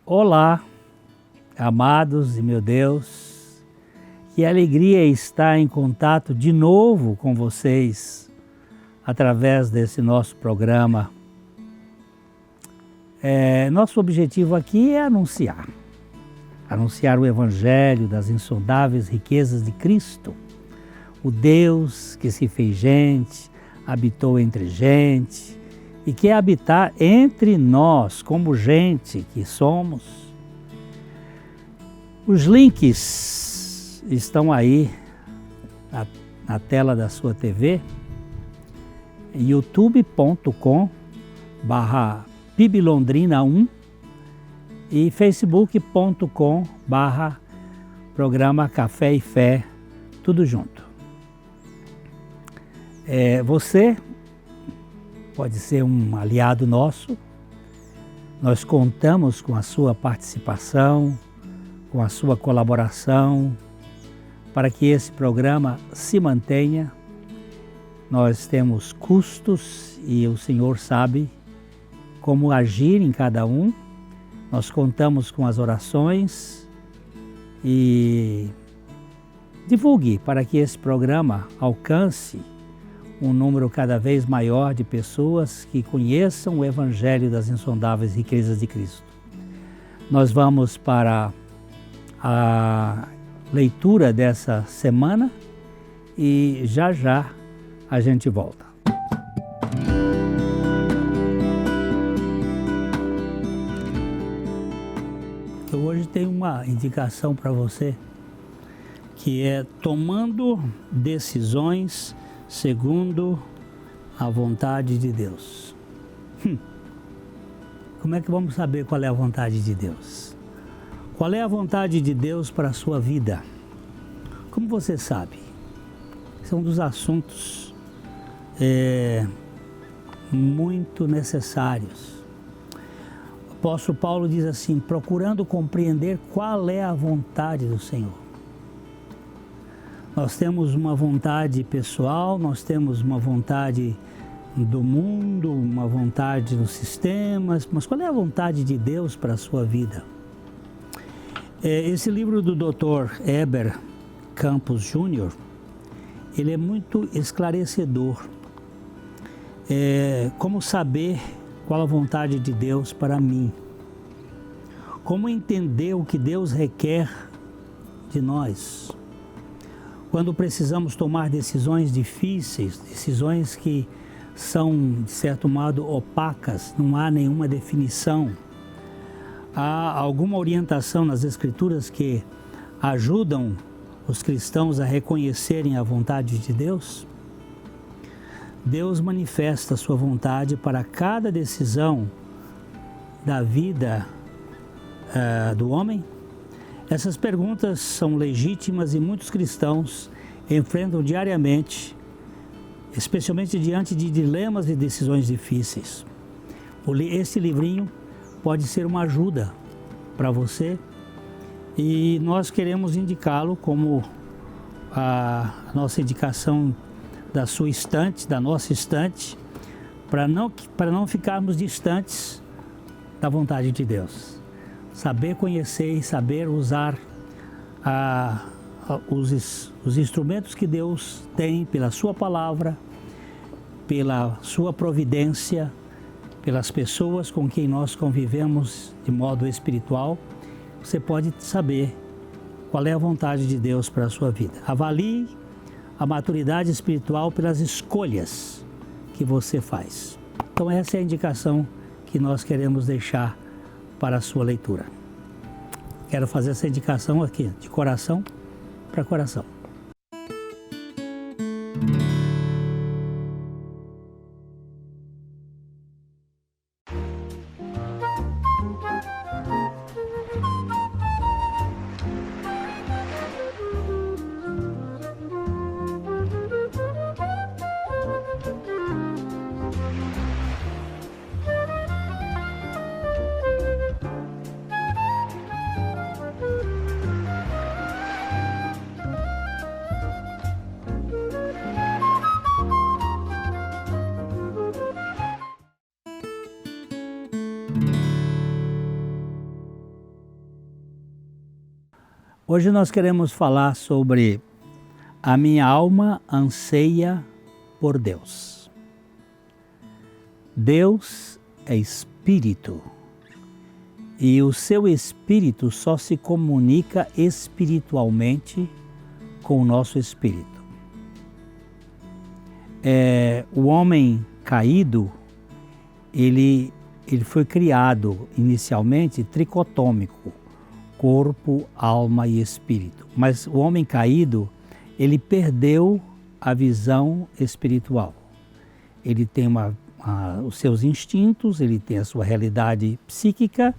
Olá, amados e meu Deus, que alegria estar em contato de novo com vocês através desse nosso programa. Nosso objetivo aqui é anunciar o Evangelho das insondáveis riquezas de Cristo, o Deus que se fez gente, habitou entre gente e quer habitar entre nós como gente que somos. Os links estão aí na tela da sua TV, youtube.com/PIBLondrina1 e facebook.com/programa Café e Fé, tudo junto. Você pode ser um aliado nosso, nós contamos com a sua participação, com a sua colaboração, para que esse programa se mantenha. Nós temos custos e o Senhor sabe como agir em cada um. Nós contamos com as orações e divulgue para que esse programa alcance um número cada vez maior de pessoas que conheçam o Evangelho das insondáveis riquezas de Cristo. Nós vamos para a leitura dessa semana e já a gente volta. Eu hoje tenho uma indicação para você, que é tomando decisões segundo a vontade de Deus. Como é que vamos saber qual é a vontade de Deus? Qual é a vontade de Deus para a sua vida? Como você sabe? Esse é um dos assuntos muito necessários. O apóstolo Paulo diz assim: procurando compreender qual é a vontade do Senhor. Nós temos uma vontade pessoal, nós temos uma vontade do mundo, uma vontade dos sistemas, mas qual é a vontade de Deus para a sua vida? Esse livro do Dr. Heber Campos Jr., ele é muito esclarecedor. Como saber qual a vontade de Deus para mim? Como entender o que Deus requer de nós? Quando precisamos tomar decisões difíceis, decisões que são, de certo modo, opacas, não há nenhuma definição, há alguma orientação nas Escrituras que ajudam os cristãos a reconhecerem a vontade de Deus? Deus manifesta a sua vontade para cada decisão da vida do homem? Essas perguntas são legítimas e muitos cristãos enfrentam diariamente, especialmente diante de dilemas e decisões difíceis. Esse livrinho pode ser uma ajuda para você e nós queremos indicá-lo como a nossa indicação da sua estante, da nossa estante, para não ficarmos distantes da vontade de Deus. Saber conhecer e saber usar os instrumentos que Deus tem pela sua palavra, pela sua providência, pelas pessoas com quem nós convivemos de modo espiritual, você pode saber qual é a vontade de Deus para a sua vida. Avalie a maturidade espiritual pelas escolhas que você faz. Então essa é a indicação que nós queremos deixar para a sua leitura. Quero fazer essa indicação aqui, de coração para coração. Hoje nós queremos falar sobre a minha alma anseia por Deus. Deus é espírito e o seu espírito só se comunica espiritualmente com o nosso espírito. O homem caído, ele foi criado inicialmente tricotômico, corpo, alma e espírito. Mas o homem caído, ele perdeu a visão espiritual. Ele tem os seus instintos, ele tem a sua realidade psíquica,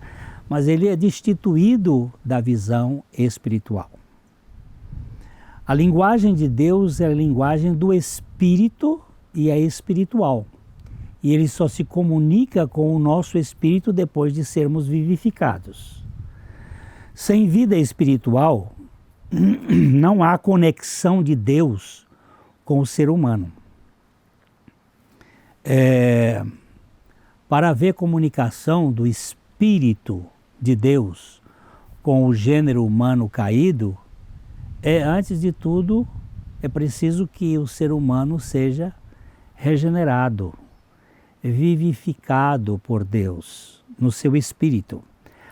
mas ele é destituído da visão espiritual. A linguagem de Deus é a linguagem do espírito e é espiritual. E ele só se comunica com o nosso espírito depois de sermos vivificados. Sem vida espiritual, não há conexão de Deus com o ser humano. Para haver comunicação do Espírito de Deus com o gênero humano caído, antes de tudo, é preciso que o ser humano seja regenerado, vivificado por Deus no seu espírito.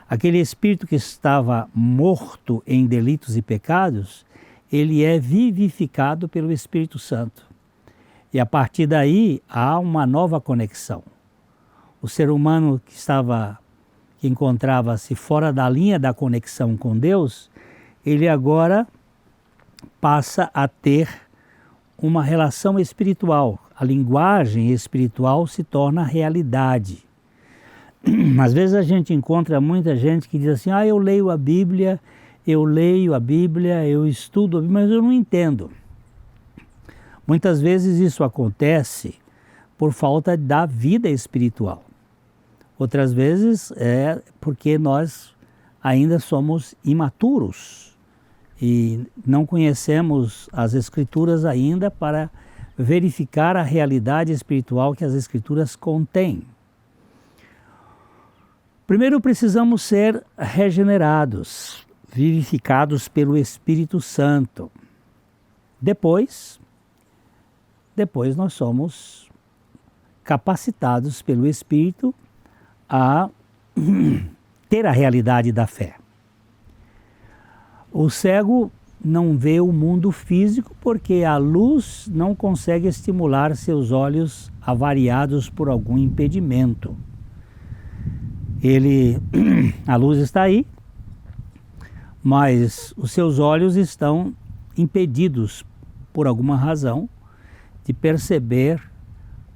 Aquele espírito que estava morto em delitos e pecados, ele é vivificado pelo Espírito Santo. E a partir daí há uma nova conexão. O ser humano que encontrava-se fora da linha da conexão com Deus, ele agora passa a ter uma relação espiritual. A linguagem espiritual se torna realidade. Às vezes a gente encontra muita gente que diz assim, eu leio a Bíblia, eu estudo a Bíblia, mas eu não entendo. Muitas vezes isso acontece por falta da vida espiritual. Outras vezes é porque nós ainda somos imaturos e não conhecemos as Escrituras ainda para verificar a realidade espiritual que as Escrituras contêm. Primeiro precisamos ser regenerados, vivificados pelo Espírito Santo. Depois nós somos capacitados pelo Espírito a ter a realidade da fé. O cego não vê o mundo físico porque a luz não consegue estimular seus olhos avariados por algum impedimento. A luz está aí, mas os seus olhos estão impedidos por alguma razão de perceber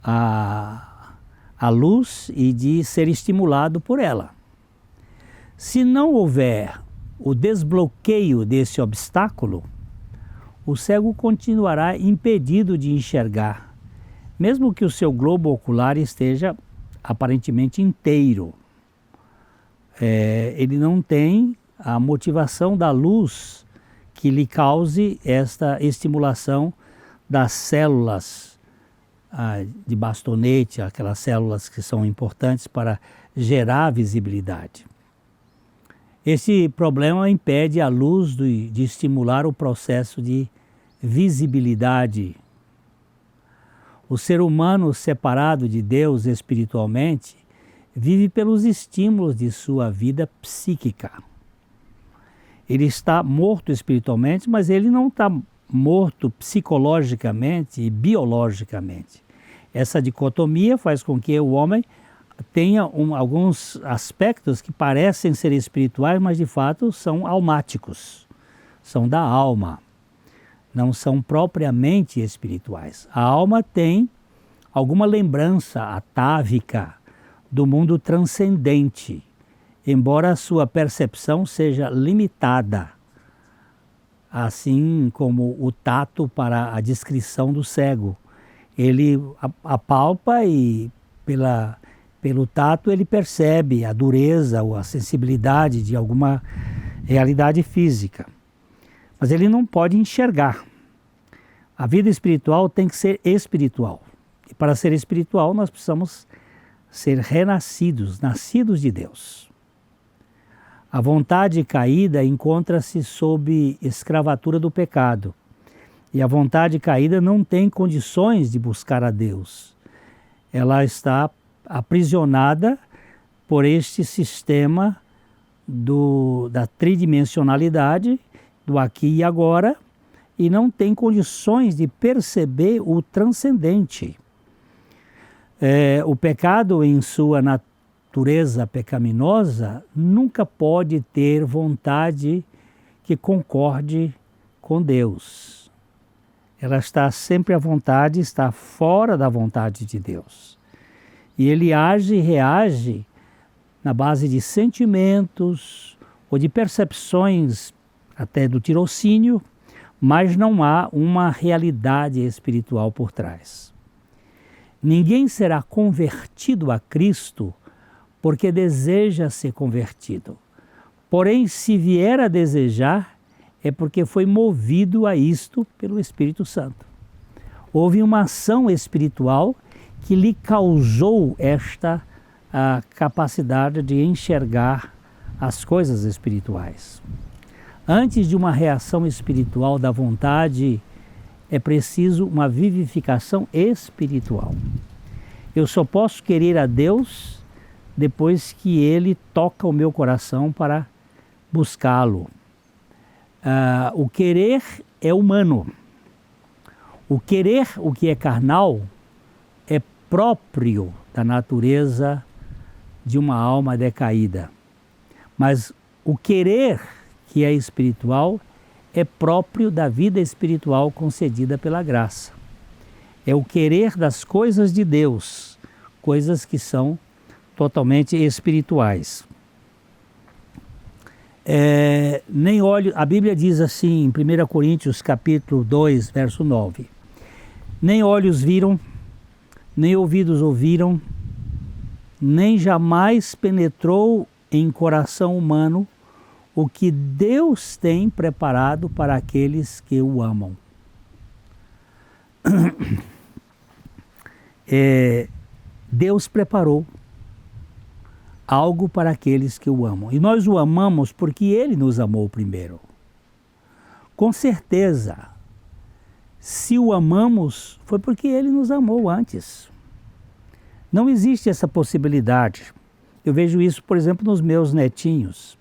a luz e de ser estimulado por ela. Se não houver o desbloqueio desse obstáculo, o cego continuará impedido de enxergar, mesmo que o seu globo ocular esteja aparentemente inteiro. Ele não tem a motivação da luz que lhe cause esta estimulação das células de bastonete, aquelas células que são importantes para gerar visibilidade. Esse problema impede a luz de estimular o processo de visibilidade. O ser humano separado de Deus espiritualmente vive pelos estímulos de sua vida psíquica. Ele está morto espiritualmente, mas ele não está morto psicologicamente e biologicamente. Essa dicotomia faz com que o homem tenha alguns aspectos que parecem ser espirituais, mas de fato são almáticos, são da alma, não são propriamente espirituais. A alma tem alguma lembrança atávica do mundo transcendente, embora a sua percepção seja limitada, assim como o tato para a descrição do cego. Ele apalpa e pelo tato ele percebe a dureza ou a sensibilidade de alguma realidade física. Mas ele não pode enxergar. A vida espiritual tem que ser espiritual. E para ser espiritual nós precisamos ser renascidos, nascidos de Deus. A vontade caída encontra-se sob escravatura do pecado. E a vontade caída não tem condições de buscar a Deus. Ela está aprisionada por este sistema da tridimensionalidade, do aqui e agora, e não tem condições de perceber o transcendente. O pecado, em sua natureza pecaminosa, nunca pode ter vontade que concorde com Deus. Ela está sempre à vontade, está fora da vontade de Deus. E ele age e reage na base de sentimentos ou de percepções até do tirocínio, mas não há uma realidade espiritual por trás. Ninguém será convertido a Cristo porque deseja ser convertido. Porém, se vier a desejar, é porque foi movido a isto pelo Espírito Santo. Houve uma ação espiritual que lhe causou esta capacidade de enxergar as coisas espirituais. Antes de uma reação espiritual da vontade, é preciso uma vivificação espiritual. Eu só posso querer a Deus depois que Ele toca o meu coração para buscá-lo. O querer é humano. O querer, o que é carnal, é próprio da natureza de uma alma decaída. Mas o querer, que é espiritual, é próprio da vida espiritual concedida pela graça. É o querer das coisas de Deus, coisas que são totalmente espirituais. Nem olho, a Bíblia diz assim em 1 Coríntios capítulo 2, verso 9: nem olhos viram, nem ouvidos ouviram, nem jamais penetrou em coração humano o que Deus tem preparado para aqueles que o amam. Deus preparou algo para aqueles que o amam. E nós o amamos porque Ele nos amou primeiro. Com certeza, se o amamos, foi porque Ele nos amou antes. Não existe essa possibilidade. Eu vejo isso, por exemplo, nos meus netinhos.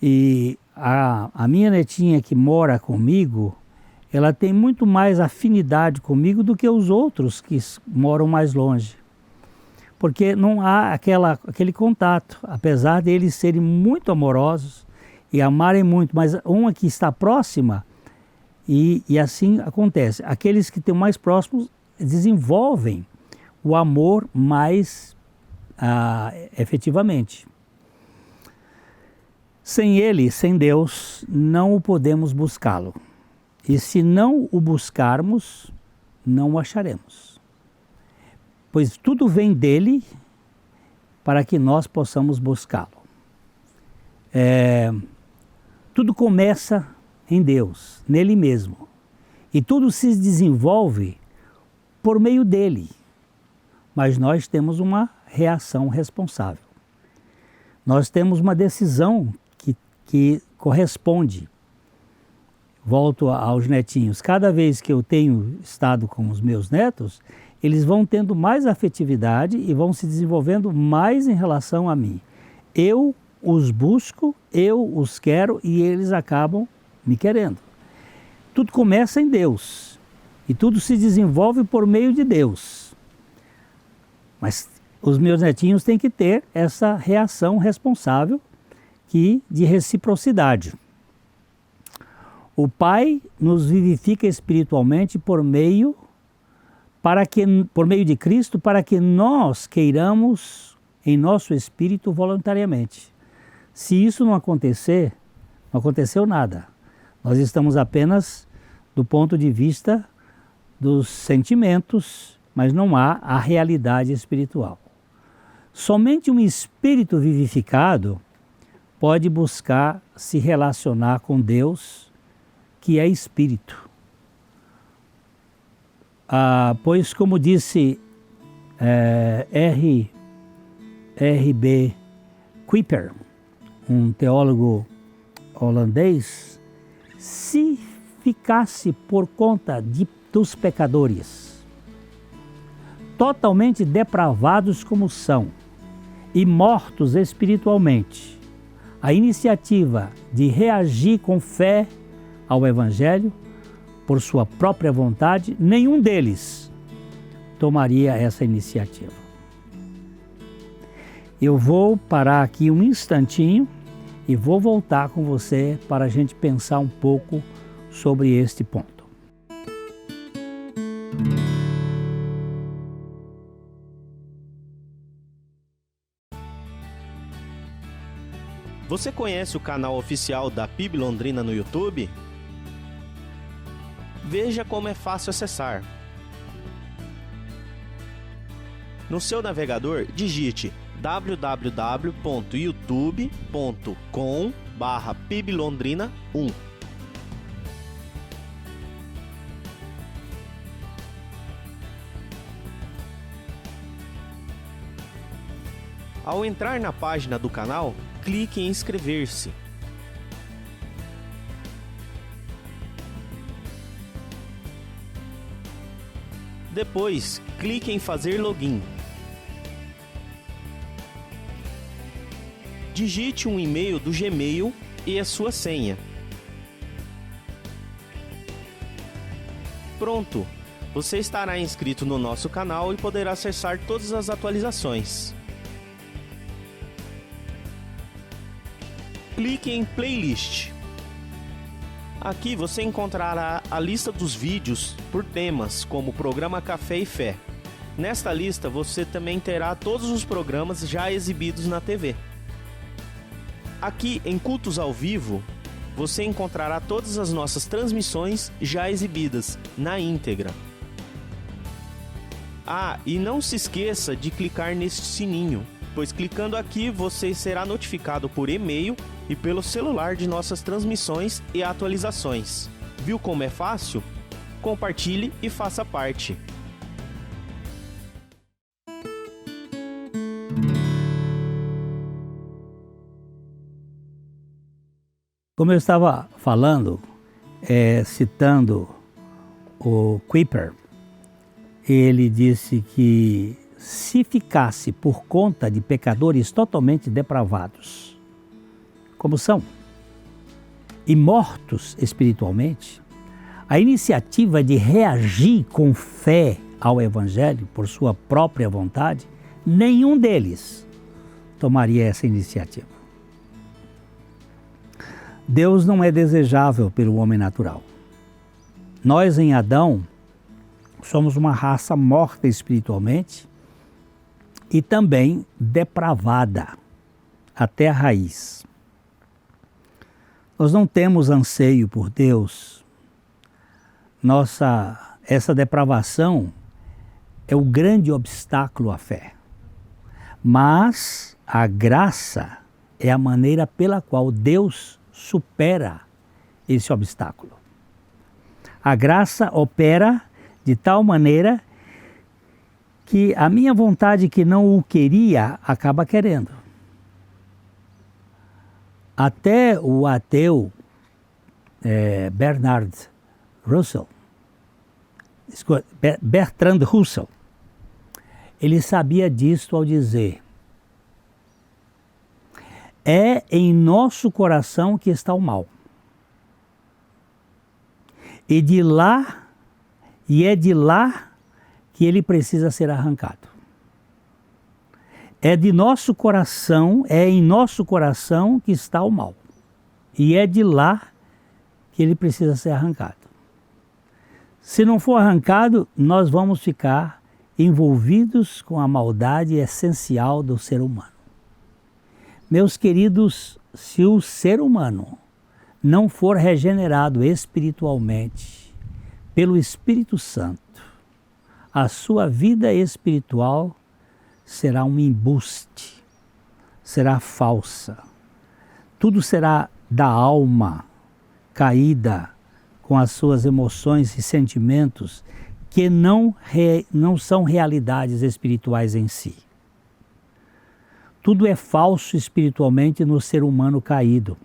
E a minha netinha que mora comigo, ela tem muito mais afinidade comigo do que os outros que moram mais longe. Porque não há aquele contato, apesar de eles serem muito amorosos e amarem muito, mas uma que está próxima, e assim acontece. Aqueles que estão mais próximos desenvolvem o amor mais efetivamente. Sem Ele, sem Deus, não o podemos buscá-lo. E se não o buscarmos, não o acharemos. Pois tudo vem dele para que nós possamos buscá-lo. Tudo começa em Deus, nele mesmo. E tudo se desenvolve por meio dele. Mas nós temos uma reação responsável. Nós temos uma decisão que corresponde. Volto aos netinhos. Cada vez que eu tenho estado com os meus netos, eles vão tendo mais afetividade e vão se desenvolvendo mais em relação a mim. Eu os busco, eu os quero e eles acabam me querendo. Tudo começa em Deus e tudo se desenvolve por meio de Deus. Mas os meus netinhos têm que ter essa reação responsável de reciprocidade. O Pai nos vivifica espiritualmente por meio de Cristo, para que nós queiramos em nosso espírito voluntariamente. Se isso não acontecer, não aconteceu nada. Nós estamos apenas do ponto de vista dos sentimentos, mas não há a realidade espiritual. Somente um espírito vivificado pode buscar se relacionar com Deus, que é espírito. Pois, como disse R.B. Kuiper, um teólogo holandês, se ficasse por conta dos pecadores, totalmente depravados como são e mortos espiritualmente, a iniciativa de reagir com fé ao Evangelho, por sua própria vontade, nenhum deles tomaria essa iniciativa. Eu vou parar aqui um instantinho e vou voltar com você para a gente pensar um pouco sobre este ponto. Você conhece o canal oficial da PIB Londrina no YouTube? Veja como é fácil acessar. No seu navegador, digite www.youtube.com/PIBLondrina1. Ao entrar na página do canal, clique em inscrever-se. Depois, clique em fazer login. Digite um e-mail do Gmail e a sua senha. Pronto! Você estará inscrito no nosso canal e poderá acessar todas as atualizações. Clique em Playlist. Aqui você encontrará a lista dos vídeos por temas, como o programa Café e Fé. Nesta lista você também terá todos os programas já exibidos na TV. Aqui em Cultos ao Vivo, você encontrará todas as nossas transmissões já exibidas na íntegra. Ah, e não se esqueça de clicar neste sininho, pois clicando aqui você será notificado por e-mail e pelo celular de nossas transmissões e atualizações. Viu como é fácil? Compartilhe e faça parte. Como eu estava falando, citando o Kuyper, ele disse que se ficasse por conta de pecadores totalmente depravados, como são, e mortos espiritualmente, a iniciativa de reagir com fé ao Evangelho por sua própria vontade, nenhum deles tomaria essa iniciativa. Deus não é desejável pelo homem natural. Nós, em Adão, somos uma raça morta espiritualmente e também depravada até a raiz. Nós não temos anseio por Deus. Essa depravação é o grande obstáculo à fé. Mas a graça é a maneira pela qual Deus supera esse obstáculo. A graça opera de tal maneira que a minha vontade que não o queria acaba querendo. Até o ateu Bertrand Russell, ele sabia disto ao dizer: é em nosso coração que está o mal. E é de lá que ele precisa ser arrancado. É em nosso coração que está o mal. E é de lá que ele precisa ser arrancado. Se não for arrancado, nós vamos ficar envolvidos com a maldade essencial do ser humano. Meus queridos, se o ser humano não for regenerado espiritualmente pelo Espírito Santo, a sua vida espiritual será um embuste, será falsa. Tudo será da alma caída com as suas emoções e sentimentos que não são realidades espirituais em si. Tudo é falso espiritualmente no ser humano caído.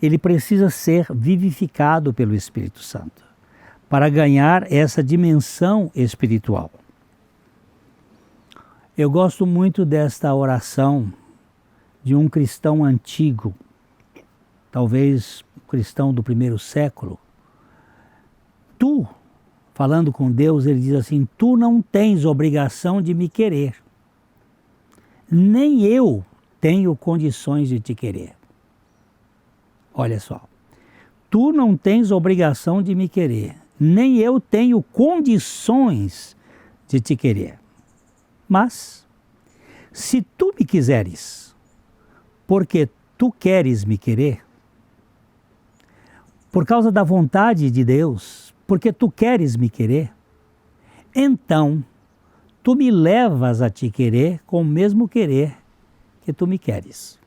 Ele precisa ser vivificado pelo Espírito Santo para ganhar essa dimensão espiritual. Eu gosto muito desta oração de um cristão antigo, talvez um cristão do primeiro século. Tu, falando com Deus, ele diz assim: tu não tens obrigação de me querer, nem eu tenho condições de te querer. Olha só, tu não tens obrigação de me querer, nem eu tenho condições de te querer. Mas, se tu me quiseres, porque tu queres me querer, por causa da vontade de Deus, porque tu queres me querer, então tu me levas a te querer com o mesmo querer que tu me queres.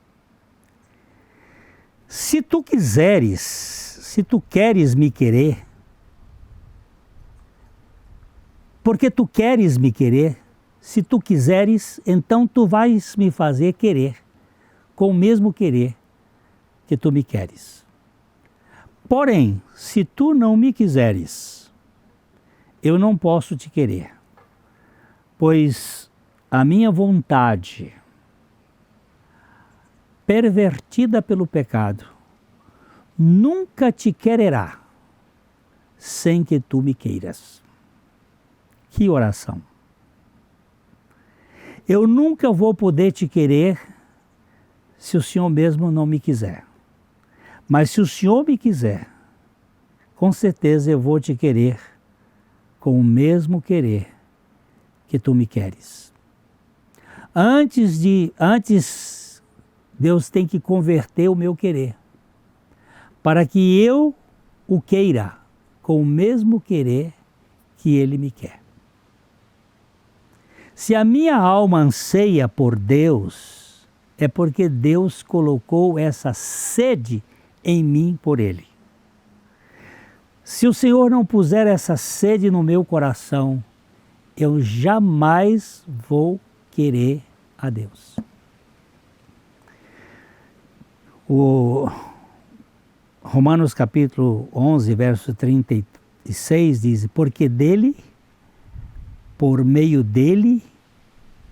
Se tu quiseres, se tu queres me querer, porque tu queres me querer, se tu quiseres, então tu vais me fazer querer, com o mesmo querer que tu me queres. Porém, se tu não me quiseres, eu não posso te querer, pois a minha vontade, pervertida pelo pecado, nunca te quererá sem que tu me queiras. Que oração! Eu nunca vou poder te querer se o Senhor mesmo não me quiser. Mas se o Senhor me quiser, com certeza eu vou te querer com o mesmo querer que tu me queres. Antes, Deus tem que converter o meu querer, para que eu o queira com o mesmo querer que Ele me quer. Se a minha alma anseia por Deus, é porque Deus colocou essa sede em mim por Ele. Se o Senhor não puser essa sede no meu coração, eu jamais vou querer a Deus. O Romanos capítulo 11, verso 36 diz: porque dele, por meio dele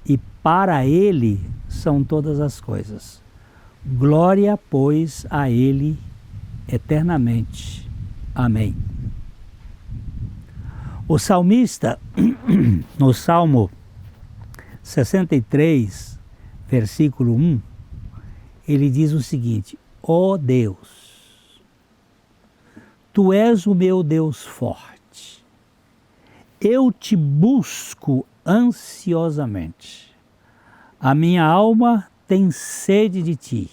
e para ele são todas as coisas. Glória, pois, a ele eternamente. Amém. O salmista, no Salmo 63, versículo 1, ele diz o seguinte: ó Deus, tu és o meu Deus forte, eu te busco ansiosamente, a minha alma tem sede de ti,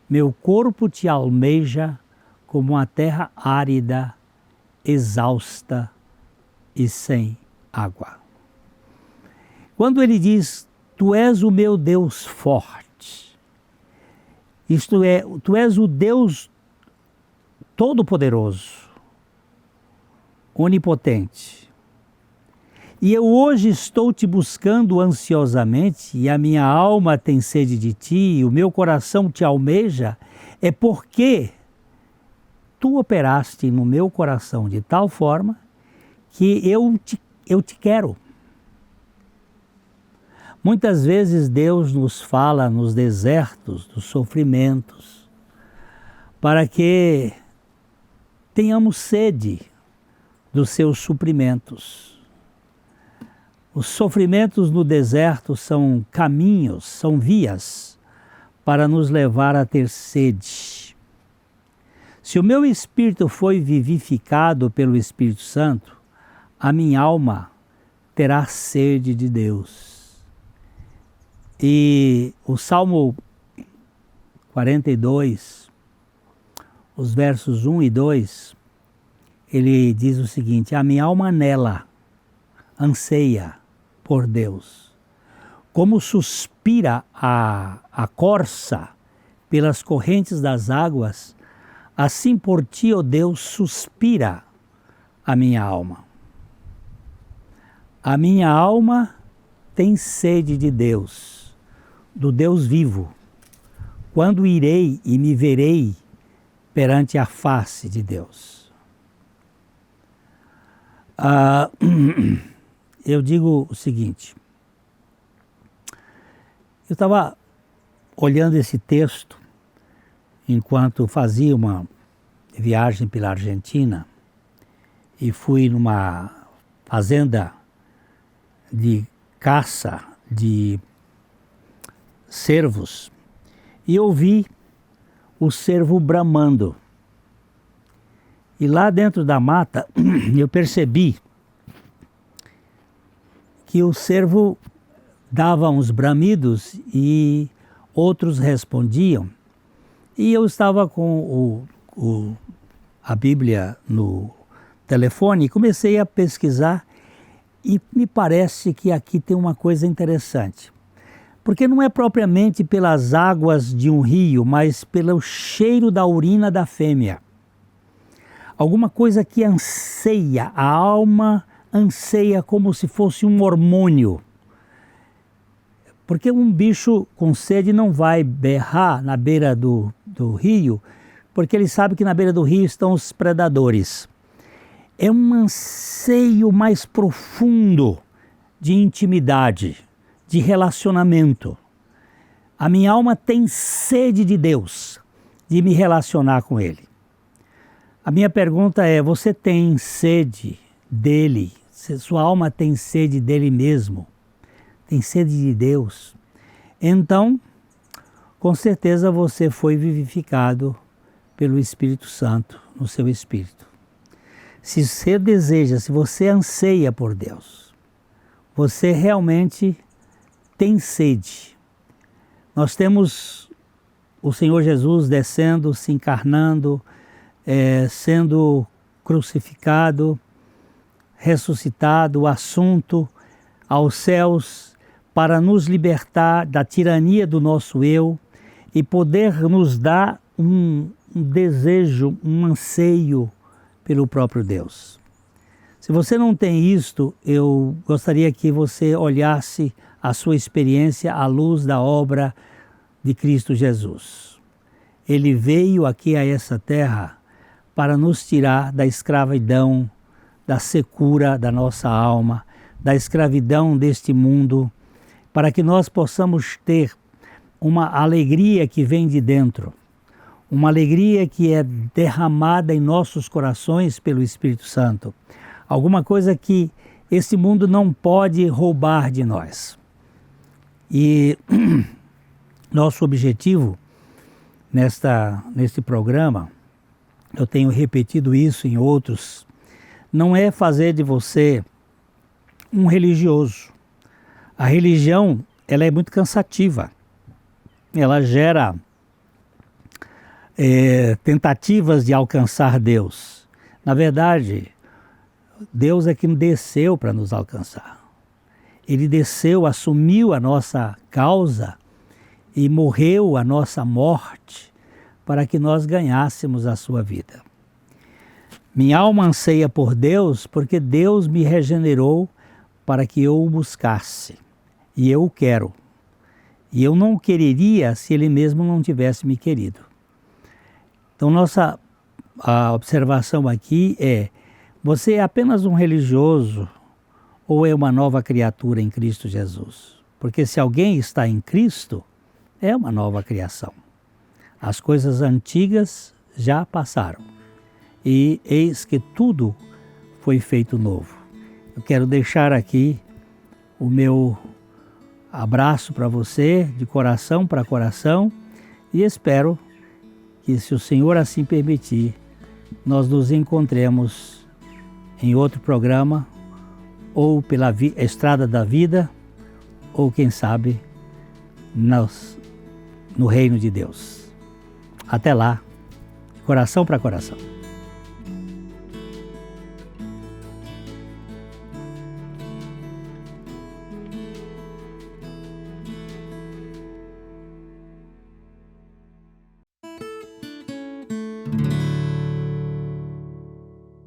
meu corpo te almeja como uma terra árida, exausta e sem água. Quando ele diz, tu és o meu Deus forte, isto é, tu és o Deus todo-poderoso, onipotente. E eu hoje estou te buscando ansiosamente, e a minha alma tem sede de ti, e o meu coração te almeja, é porque tu operaste no meu coração de tal forma que eu te quero. Muitas vezes Deus nos fala nos desertos dos sofrimentos para que tenhamos sede dos seus suprimentos. Os sofrimentos no deserto são caminhos, são vias para nos levar a ter sede. Se o meu espírito foi vivificado pelo Espírito Santo, a minha alma terá sede de Deus. E o Salmo 42, os versos 1 e 2, ele diz o seguinte: a minha alma anela, anseia por Deus, como suspira a corça pelas correntes das águas, assim por ti, ó Deus, suspira a minha alma. A minha alma tem sede de Deus, do Deus vivo? Quando irei e me verei perante a face de Deus? Eu digo o seguinte, eu estava olhando esse texto enquanto fazia uma viagem pela Argentina e fui numa fazenda de caça de cervos e ouvi o cervo bramando. E lá dentro da mata eu percebi que o cervo dava uns bramidos e outros respondiam. E eu estava com a Bíblia no telefone e comecei a pesquisar e me parece que aqui tem uma coisa interessante. Porque não é propriamente pelas águas de um rio, mas pelo cheiro da urina da fêmea. Alguma coisa que anseia, a alma anseia como se fosse um hormônio. Porque um bicho com sede não vai berrar na beira do rio, porque ele sabe que na beira do rio estão os predadores. É um anseio mais profundo de intimidade, de relacionamento. A minha alma tem sede de Deus, de me relacionar com Ele. A minha pergunta é, você tem sede dele? Sua alma tem sede dele mesmo? Tem sede de Deus? Então, com certeza você foi vivificado pelo Espírito Santo no seu espírito. Se você deseja, se você anseia por Deus, você realmente tem sede. Nós temos o Senhor Jesus descendo, se encarnando, sendo crucificado, ressuscitado, assunto aos céus para nos libertar da tirania do nosso eu e poder nos dar um desejo, um anseio pelo próprio Deus. Se você não tem isto, eu gostaria que você olhasse a sua experiência à luz da obra de Cristo Jesus. Ele veio aqui a essa terra para nos tirar da escravidão, da secura da nossa alma, da escravidão deste mundo, para que nós possamos ter uma alegria que vem de dentro, uma alegria que é derramada em nossos corações pelo Espírito Santo, alguma coisa que esse mundo não pode roubar de nós. E nosso objetivo neste programa, eu tenho repetido isso em outros, não é fazer de você um religioso. A religião, ela é muito cansativa. Ela gera tentativas de alcançar Deus. Na verdade, Deus é quem desceu para nos alcançar. Ele desceu, assumiu a nossa causa e morreu a nossa morte para que nós ganhássemos a sua vida. Minha alma anseia por Deus porque Deus me regenerou para que eu o buscasse. E eu o quero. E eu não o quereria se Ele mesmo não tivesse me querido. Então a observação aqui é, você é apenas um religioso ou é uma nova criatura em Cristo Jesus? Porque se alguém está em Cristo, é uma nova criação. As coisas antigas já passaram e eis que tudo foi feito novo. Eu quero deixar aqui o meu abraço para você, de coração para coração, e espero que, se o Senhor assim permitir, nós nos encontremos em outro programa, ou pela estrada da vida, ou quem sabe, no reino de Deus. Até lá, coração para coração.